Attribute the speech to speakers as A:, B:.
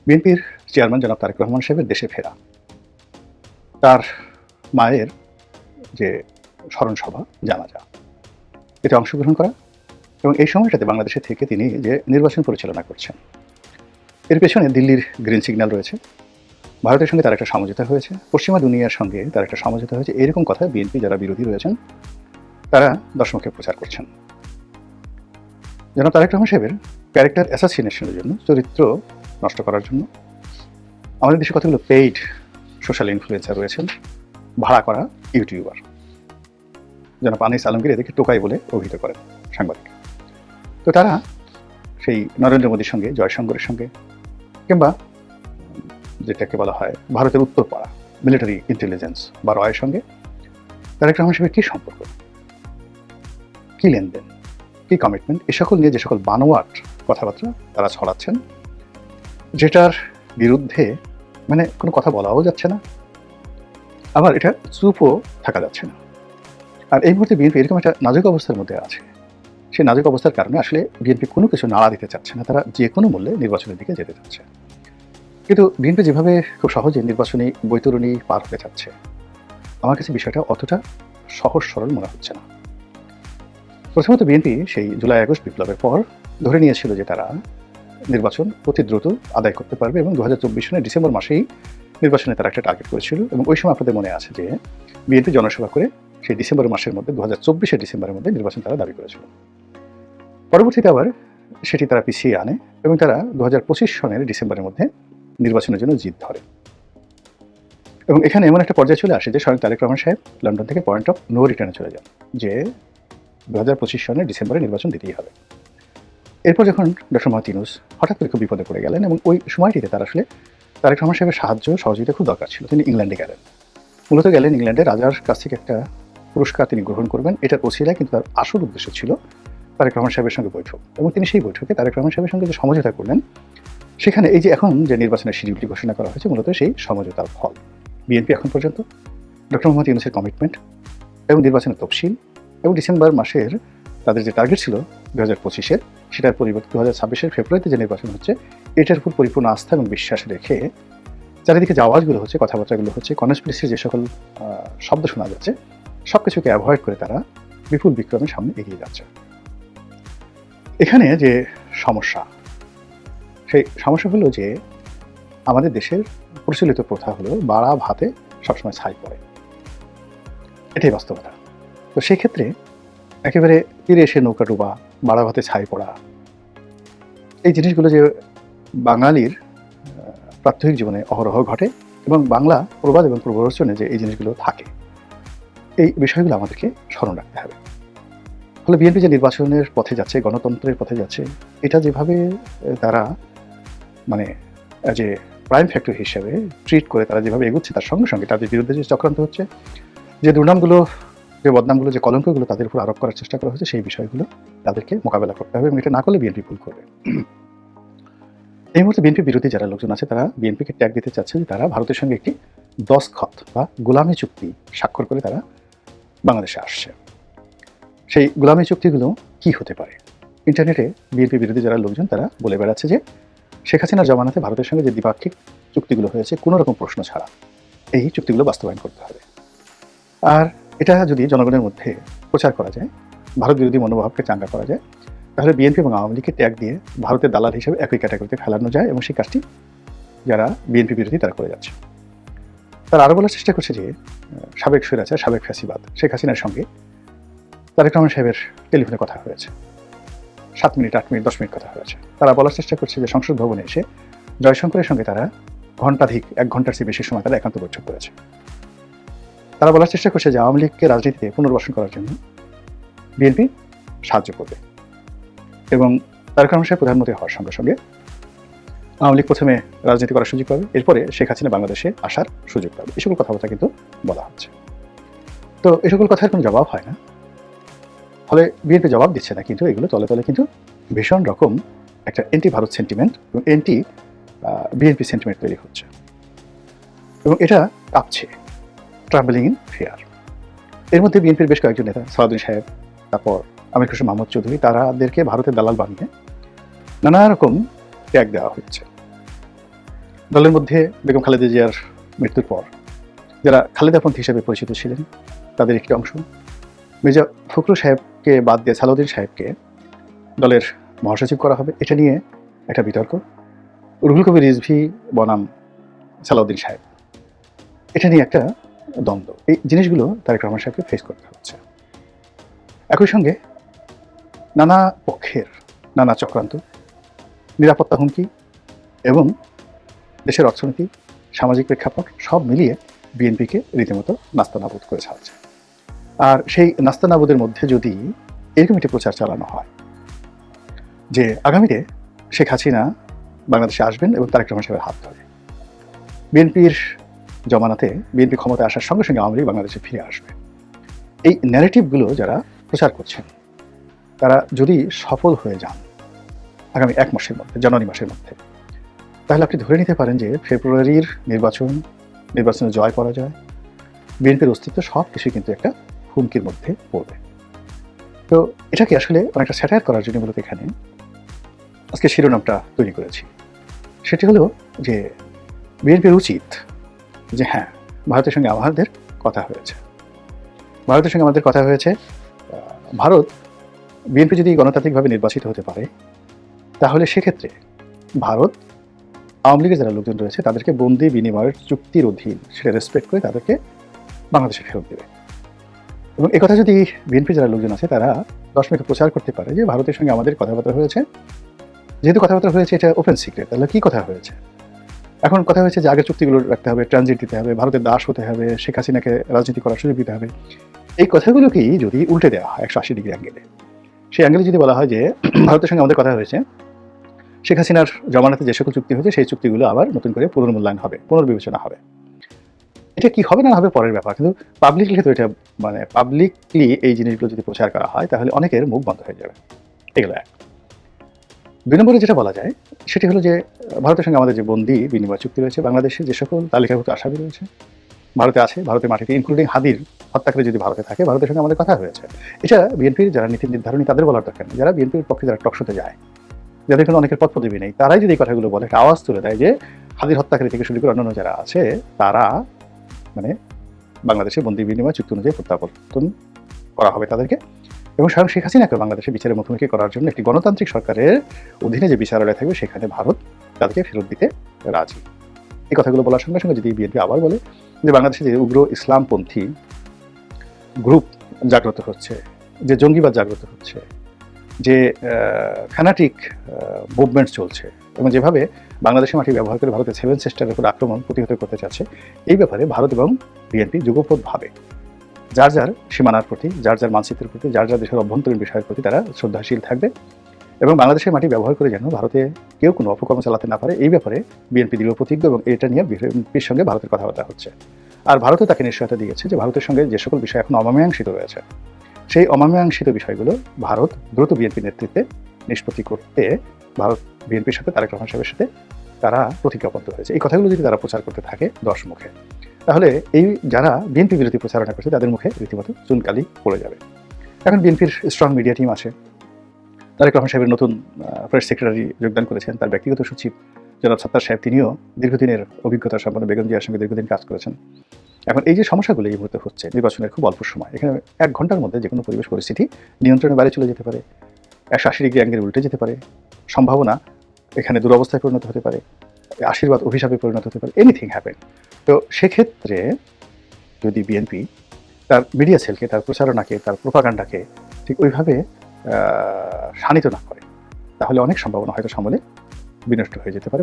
A: বিএনপির চেয়ারম্যান জনাব তারেক রহমান সাহেবের দেশে ফেরা, তার মায়ের যে স্মরণসভা, জানাজা, এতে অংশগ্রহণ করা এবং এই সময়টাতে বাংলাদেশে থেকে তিনি যে নির্বাচন পরিচালনা করছেন, এর পেছনে দিল্লির গ্রিন সিগন্যাল রয়েছে, ভারতের সঙ্গে তার একটা সমঝোতা হয়েছে, পশ্চিমা দুনিয়ার সঙ্গে তার একটা সমঝোতা হয়েছে। এরকম কথা বিএনপি যারা বিরোধী রয়েছেন তারা দশমুখে প্রচার করছেন। জনাব তারেক রহমান সাহেবের ক্যারেক্টার অ্যাসাসিনেশনের জন্য, চরিত্র নষ্ট করার জন্য আমাদের দেশে কতগুলো পেইড সোশ্যাল ইনফ্লুয়েন্সার রয়েছেন, ভাড়া করা ইউটিউবার। জনাব আনিস আলমগীর এদেরকে টোকাই বলে অভিহিত করেন সাংবাদিক। তো তারা সেই নরেন্দ্র মোদীর সঙ্গে, জয়শঙ্করের সঙ্গে, কিংবা যেটাকে বলা হয় ভারতের উত্তরপাড়া মিলিটারি ইন্টেলিজেন্স বা রয়ের সঙ্গে তারেক রহমান সাহেবের কী সম্পর্ক, কী লেনদেন, কী কমিটমেন্ট, এ সকল নিয়ে যে সকল বানোয়াট কথাবার্তা তারা ছড়াচ্ছেন, যেটার বিরুদ্ধে মানে কোনো কথা বলাও যাচ্ছে না, আবার এটা চুপও থাকা যাচ্ছে না। আর এই মুহূর্তে বিএনপি এরকম একটা নাজুক অবস্থার মধ্যে আছে। সেই নাজুক অবস্থার কারণে আসলে বিএনপি কোনো কিছু নাড়া দিতে চাচ্ছে না, তারা যে কোনো মূল্যে নির্বাচনের দিকে যেতে চাচ্ছে। কিন্তু বিএনপি যেভাবে খুব সহজে নির্বাচনী বৈতরণী পার হতে চাচ্ছে, আমার কাছে বিষয়টা অতটা সহজ সরল মনে হচ্ছে না। প্রথমত বিএনপি সেই জুলাই আগস্ট বিপ্লবের পর ধরে নিয়েছিল যে তারা নির্বাচন অতি দ্রুত আদায় করতে পারবে এবং 2024 সনের ডিসেম্বর মাসেই নির্বাচনে তারা একটা টার্গেট করেছিল। এবং ওই সময় আপনাদের মনে আছে যে বিএনপি জনসভা করে সেই ডিসেম্বর মাসের মধ্যে 2024 ডিসেম্বরের মধ্যে নির্বাচন তারা দাবি করেছিল। পরবর্তীতে আবার সেটি তারা পিছিয়ে আনে এবং তারা 2025 সনের ডিসেম্বরের মধ্যে নির্বাচনের জন্য জিদ ধরে। এবং এখানে এমন একটা পর্যায়ে চলে আসে যে স্বয়ং তারেক রহমান সাহেব লন্ডন থেকে পয়েন্ট অফ নো রিটার্নে চলে যান যে 2025 সনের ডিসেম্বরে নির্বাচন দিতেই হবে। এরপর যখন ডক্টর মোহাম্মদ ইউনূস হঠাৎ করে খুব বিপদে পড়ে গেলেন এবং ওই সময়টিতে তার আসলে তারেক রহমান সাহেবের সাহায্য সহযোগিতা খুব দরকার ছিল, তিনি ইংল্যান্ডে গেলেন। মূলত গেলেন ইংল্যান্ডে রাজার কাছ থেকে একটা পুরস্কার তিনি গ্রহণ করবেন, এটার ওসিলায়, কিন্তু তার আসল উদ্দেশ্য ছিল তারেক রহমান সাহেবের সঙ্গে বৈঠক। এবং তিনি সেই বৈঠকে তারেক রহমান সাহেবের সঙ্গে যে সমঝোতা করলেন, সেখানে এই যে এখন যে নির্বাচনের শিডিউলটি ঘোষণা করা হয়েছে, মূলত সেই সমঝোতার ফল। বিএনপি এখন পর্যন্ত ডক্টর মোহাম্মদ ইউনূসের কমিটমেন্ট এবং নির্বাচনের তফসিল এবং ডিসেম্বর মাসের তাদের যে টার্গেট ছিল 2025-এর, সেটার পরিবর্তে 2026-এর ফেব্রুয়ারিতে যে নির্বাচন হচ্ছে, এটার উপর পরিপূর্ণ আস্থা এবং বিশ্বাস রেখে চারিদিকে যে আওয়াজগুলো হচ্ছে, কথাবার্তাগুলো হচ্ছে, কনস্পিরেসির যে সকল শব্দ শোনা যাচ্ছে, সব কিছুকে অ্যাভয়েড করে তারা বিপুল বিক্রমের সামনে এগিয়ে যাচ্ছে। এখানে যে সমস্যা, সেই সমস্যা হলো যে আমাদের দেশের প্রচলিত প্রথা হলো বাড়া ভাতে সবসময় ছাই পড়ে, এটাই বাস্তবতা। তো সেই ক্ষেত্রে একেবারে তীরে এসে নৌকা ডোবা, বাড়া ভাতে ছাই পড়া, এই জিনিসগুলো যে বাঙালির প্রাত্যহিক জীবনে অহরহ ঘটে এবং বাংলা প্রবাদ এবং প্রবচনে যে এই জিনিসগুলো থাকে, এই বিষয়গুলো আমাদেরকে স্মরণ রাখতে হবে। ফলে বিএনপি যে নির্বাচনের পথে যাচ্ছে, গণতন্ত্রের পথে যাচ্ছে, এটা যেভাবে তারা মানে যে প্রাইম ফ্যাক্টর হিসেবে ট্রিট করে তারা যেভাবে এগোচ্ছে, তার সঙ্গে সঙ্গে তাদের বিরুদ্ধে যে চক্রান্ত হচ্ছে, যে দুর্নামগুলো, যে বদনামগুলো, যে কলঙ্কগুলো তাদের উপর আরোপ করার চেষ্টা করা হচ্ছে, সেই বিষয়গুলো তাদেরকে মোকাবেলা করতে হবে এবং এটা না করলে বিএনপি ভুল করবে। এই মুহূর্তে বিএনপি বিরোধী যারা লোকজন আছে, তারা বিএনপিকে ট্যাগ দিতে চাচ্ছে যে তারা ভারতের সঙ্গে একটি দস্তখত বা গোলামি চুক্তি স্বাক্ষর করে তারা বাংলাদেশে আসছে। সেই গোলামি চুক্তিগুলো কি হতে পারে? ইন্টারনেটে বিএনপি বিরোধী যারা লোকজন তারা বলে বেড়াচ্ছে যে শেখ হাসিনার জমানাতে ভারতের সঙ্গে যে দ্বিপাক্ষিক চুক্তিগুলো হয়েছে, কোনো রকম প্রশ্ন ছাড়া এই চুক্তিগুলো বাস্তবায়ন করতে হবে। আর এটা যদি জনগণের মধ্যে প্রচার করা যায়, ভারত বিরোধী মনোভাবকে চাঙ্গা করা যায়, তাহলে বিএনপি এবং আওয়ামী লীগকে ট্যাগ দিয়ে ভারতের দালাল হিসেবে একই ক্যাটাগরিতে ফেলানো যায় এবং সেই কাজটি যারা বিএনপি বিরোধী তারা করে যাচ্ছে। তারা আরও বলার চেষ্টা করছে যে সাবেক স্বৈরাচার, সাবেক ফ্যাসিবাদ শেখ হাসিনার সঙ্গে তারেক রহমান সাহেবের টেলিফোনে কথা হয়েছে, 7 মিনিট, 8 মিনিট, 10 মিনিট কথা হয়েছে। তারা বলার চেষ্টা করছে যে সংসদ ভবনে এসে জয়শঙ্করের সঙ্গে তারা ঘণ্টাধিক, 1 ঘণ্টার চেয়ে বেশি সময় তারা একান্ত বৈঠক করেছে। তারা বলার চেষ্টা করছে যে আওয়ামী লীগকে রাজনীতিতে পুনর্বাসন করার জন্য বিএনপি সাহায্য করবে এবং তারেক রহমান সাহেব প্রধানমন্ত্রী হওয়ার সঙ্গে সঙ্গে আওয়ামী লীগ প্রথমে রাজনীতি করার সুযোগ পাবে, এরপরে শেখ হাসিনা বাংলাদেশে আসার সুযোগ পাবে। এই সকল কথাবার্তা কিন্তু বলা হচ্ছে। তো এই সকল কথার কোনো জবাব হয় না, ফলে বিএনপি জবাব দিচ্ছে না, কিন্তু এগুলো তলে তলে কিন্তু ভীষণ রকম একটা এন্টি ভারত সেন্টিমেন্ট এবং এন্টি বিএনপি সেন্টিমেন্ট তৈরি হচ্ছে এবং এটা কাঁপছে, ট্রাভেলিং ইন ফিয়ার। এর মধ্যে বিএনপির বেশ কয়েকজন নেতা, সালাউদ্দিন সাহেব, তারপর আমির হোসেন মাহমুদ চৌধুরী, তাদেরকে ভারতের দালাল বানিয়ে নানা রকম ট্যাগ দেওয়া হচ্ছে। দলের মধ্যে বেগম খালেদা জিয়ার মৃত্যুর পর যারা খালেদাপন্থী হিসেবে পরিচিত ছিলেন তাদের একটি অংশ মির্জা ফখরুল সাহেবকে বাদ দিয়ে সালাউদ্দিন সাহেবকে দলের মহাসচিব করা হবে, এটা নিয়ে একটা বিতর্ক। রুহুল কবির রিজভী বনাম সালাউদ্দিন সাহেব, এটা নিয়ে একটা দ্বন্দ্ব। এই জিনিসগুলো তারেক রহমান সাহেবকে ফেস করতে হচ্ছে। একই সঙ্গে নানা পক্ষের নানা চক্রান্ত, নিরাপত্তা হুমকি এবং দেশের অর্থনীতি, সামাজিক প্রেক্ষাপট সব মিলিয়ে বিএনপিকে রীতিমতো নাস্তানাবুদ করে ছাড়ছে। আর সেই নাস্তানাবুদের মধ্যে যদি এরকম একটি প্রচার চালানো হয় যে আগামীতে শেখ হাসিনা বাংলাদেশে আসবেন এবং তারেক রহমান সাহেবের হাত ধরে, বিএনপির জমানাতে বিএনপি ক্ষমতায় আসার সঙ্গে সঙ্গে আওয়ামী লীগ বাংলাদেশে ফিরে আসবে, এই ন্যারেটিভগুলো যারা প্রচার করছেন তারা যদি সফল হয়ে যান আগামী 1 মাসের মধ্যে, জানুয়ারি মাসের মধ্যে, তাহলে আপনি ধরে নিতে পারেন যে ফেব্রুয়ারির নির্বাচনে জয় পরাজয়, বিএনপির অস্তিত্ব সব কিছুই কিন্তু একটা হুমকির মধ্যে পড়বে। তো এটাকে আসলে অনেকটা স্যাটায়ার করার জন্য মূলত এখানে আজকে শিরোনামটা তৈরি করেছি। সেটি হলো যে বিএনপির উচিত যে হ্যাঁ, ভারতের সঙ্গে আমাদের কথা হয়েছে, ভারত বিএনপি যদি গণতান্ত্রিকভাবে নির্বাচিত হতে পারে তাহলে সেক্ষেত্রে ভারত আওয়ামী লীগের যারা লোকজন রয়েছে তাদেরকে বন্দি বিনিময়ের চুক্তির অধীন সেটা রেসপেক্ট করে তাদেরকে বাংলাদেশে ফেরত দেবে। এবং একথা যদি বিএনপি যারা লোকজন আছে তারা দশমিকে প্রচার করতে পারে যে ভারতের সঙ্গে আমাদের কথাবার্তা হয়েছে, যেহেতু কথাবার্তা হয়েছে এটা ওপেন সিক্রেট, তাহলে কি কথা হয়েছে? এখন কথা হয়েছে যে আগের চুক্তিগুলো রাখতে হবে, ট্রানজিট দিতে হবে, ভারতের দাস হতে হবে, শেখ হাসিনাকে রাজনীতি করার সুযোগ দিতে হবে। এই কথাগুলোকেই যদি উল্টে দেওয়া হয় 180 ডিগ্রি অ্যাঙ্গেলে, সেই অ্যাঙ্গেলে যদি বলা হয় যে ভারতের সঙ্গে আমাদের কথা হয়েছে, শেখ হাসিনার জমানাতে যে সকল চুক্তি হয়েছে সেই চুক্তিগুলো আবার নতুন করে পুনর্মূল্যায়ন হবে, পুনর্বিবেচনা হবে। এটা কি হবে না হবে পরের ব্যাপার, কিন্তু পাবলিকলি তো এটা পাবলিকলি এই জিনিসগুলো যদি প্রচার করা হয় তাহলে অনেকের মুখ বন্ধ হয়ে যাবে। এগুলো এক। 2 নম্বরে যেটা বলা যায় সেটি হলো যে ভারতের সঙ্গে আমাদের যে বন্দি বিনিময় চুক্তি রয়েছে, বাংলাদেশে যে সকল তালিকাভুক্ত আসামি রয়েছে ভারতে আছে, ভারতের মাটিতে, ইনক্লুডিং হাদির হত্যাকারী যদি ভারতে থাকে, ভারতের সঙ্গে আমাদের কথা হয়েছে। এটা বিএনপির যারা নীতি নির্ধারণী তাদের বলার দরকার নেই, যারা বিএনপির পক্ষে যারা টকশোতে যায়, যাদের কিন্তু অনেকের পদ পদবি নেই, তারাই যদি এই কথাগুলো বলে, একটা আওয়াজ তুলে দেয় যে হাদির হত্যাকারী থেকে শুরু করে অন্যান্য যারা আছে তারা বাংলাদেশে বন্দি বিনিময় চুক্তি অনুযায়ী প্রত্যাবর্তন করা হবে তাদেরকে, এবং স্বয়ং শেখ হাসিনাকে বাংলাদেশে বিচারের মুখোমুখি করার জন্য একটি গণতান্ত্রিক সরকারের অধীনে যে বিচারালয় থাকবে সেখানে ভারত তাদেরকে ফেরত দিতে রাজি। এই কথাগুলো বলার সঙ্গে সঙ্গে যদি বিএনপি আবার বলে যে বাংলাদেশে যে উগ্র ইসলামপন্থী গ্রুপ জাগ্রত হচ্ছে, যে জঙ্গিবাদ জাগ্রত হচ্ছে, যে ফ্যানাটিক মুভমেন্ট চলছে, এবং যেভাবে বাংলাদেশের মাটি ব্যবহার করে ভারতের 7 সিস্টারের উপর আক্রমণ প্রতিহত করতে চাচ্ছে, এই ব্যাপারে ভারত এবং বিএনপি যুগপৎভাবে যার যার সীমানার প্রতি, যার যার মানচিত্রের প্রতি, যার যার দেশের অভ্যন্তরীণ বিষয়ের প্রতি তারা শ্রদ্ধাশীল থাকবে, এবং বাংলাদেশের মাটি ব্যবহার করে যেন ভারতে কেউ কোনো অপকর্ম চালাতে না পারে এই ব্যাপারে বিএনপি দৃঢ় প্রতিজ্ঞ, এবং এটা নিয়ে বিএনপির সঙ্গে ভারতের কথাবার্তা হচ্ছে। আর ভারতও তাকে নিশ্চয়তা দিয়েছে যে ভারতের সঙ্গে যে সকল বিষয় এখন অমীমাংসিত রয়েছে সেই অমীমাংসিত বিষয়গুলো ভারত দ্রুত বিএনপি নেতৃত্বে নিষ্পত্তি করতে ভারত বিএনপির সাথে তারেক রহমান সাহেবের সাথে তারা প্রতিজ্ঞাবদ্ধ হয়েছে। এই কথাগুলো যদি তারা প্রচার করতে থাকে 10 মুখে, তাহলে এই যারা বিএনপি বিরোধী প্রচারণা করছে তাদের মুখে রীতিমতো চুনকালি পড়ে যাবে। এখন বিএনপির স্ট্রং মিডিয়া টিম আছে, তারেক রহমান সাহেবের নতুন প্রেস সেক্রেটারি যোগদান করেছেন, তার ব্যক্তিগত সচিব জনাব সাত্তার সাহেব তিনিও দীর্ঘদিনের অভিজ্ঞতা সম্পন্ন বেগম জিয়ার সঙ্গে দীর্ঘদিন কাজ করেছেন। এখন এই যে সমস্যাগুলো এই মুহূর্তে হচ্ছে নির্বাচনের খুব অল্প সময়, এখানে 1 ঘন্টার মধ্যে যে কোনো পরিবেশ পরিস্থিতি নিয়ন্ত্রণের বাইরে চলে যেতে পারে, 180 ডিগ্রি অ্যাঙ্গেল উল্টে যেতে পারে, সম্ভাবনা এখানে দুরবস্থায় পরিণত হতে পারে, আশীর্বাদ অভিশাপে পরিণত হতে পারে, এনিথিং হ্যাপেন। তো সেক্ষেত্রে যদি বিএনপি তার মিডিয়া সেলকে, তার প্রচারণাকে, তার প্রোপাগান্ডাকে ঠিক ওইভাবে শানিত না করে তাহলে অনেক সম্ভাবনা হয়তো সমলে বিনষ্ট হয়ে যেতে পারে।